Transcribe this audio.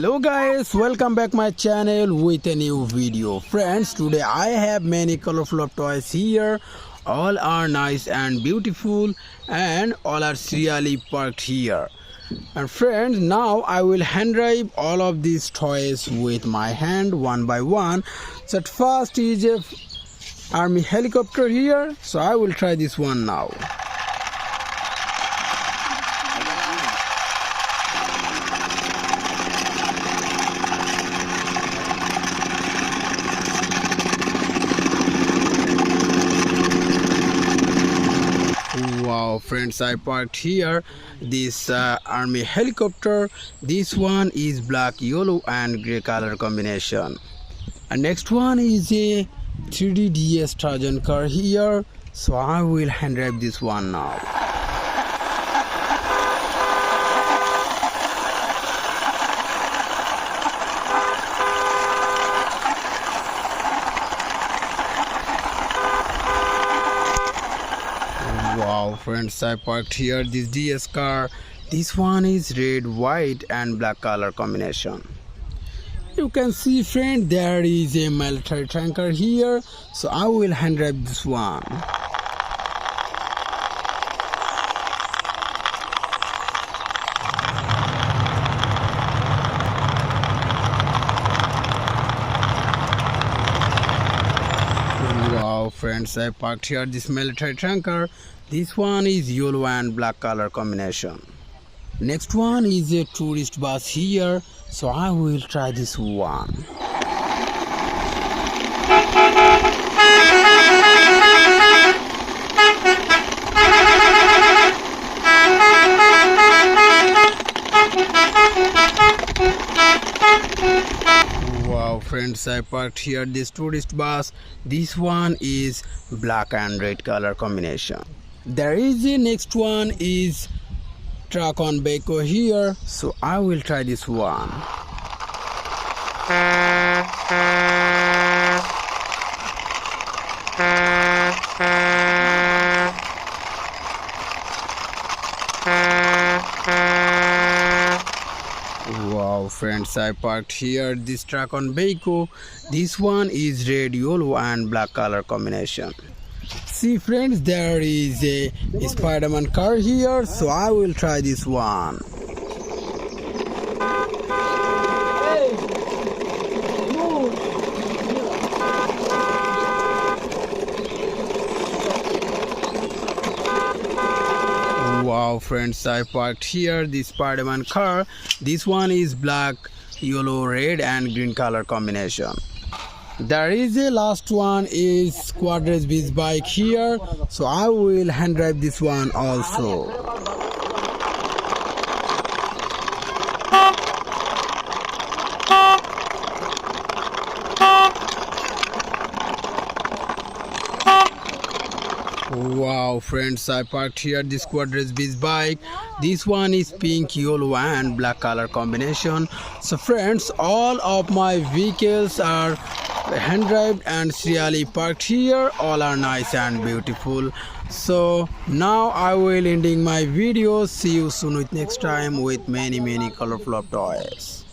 Hello guys, welcome back my channel with a new video. Friends, today I have many colorful of toys here. All are nice and beautiful and all are serially parked here. And friends, now I will hand drive all of these toys with my hand one by one. So at first is a army helicopter here, so I will try this one now. Wow friends, I parked here this army helicopter. This one is black, yellow and gray color combination. And next one is a 3D DS Trojan car here, so I will hand drive this one now. Wow friends, I parked here this DS car. This one is red, white and black color combination. You can see friend, there is a military tanker here, so I will hand drive this one. Wow friends, I parked here this military tanker. This one is yellow and black color combination. Next one is a tourist bus here, so I will try this one. Wow friends, I parked here this tourist bus. This one is black and red color combination. There is a next one is Tronton Panjang here, so I will try this one. Wow friends, I parked here this Tronton Panjang. This one is red, yellow and black color combination. See friends, there is a Spider-Man car here, so I will try this one. Wow friends, I parked here this Spider-Man car. This one is black, yellow, red and green color combination. There is a last one is squad race beach bike here, so I will hand drive this one also. Wow friends, I parked here this squad race beach bike. This one is pink, yellow and black color combination. So friends, all of my vehicles are hand drive and serially parked here. All are nice and beautiful. So now I will ending my video. See you soon with next time with many colorful of toys.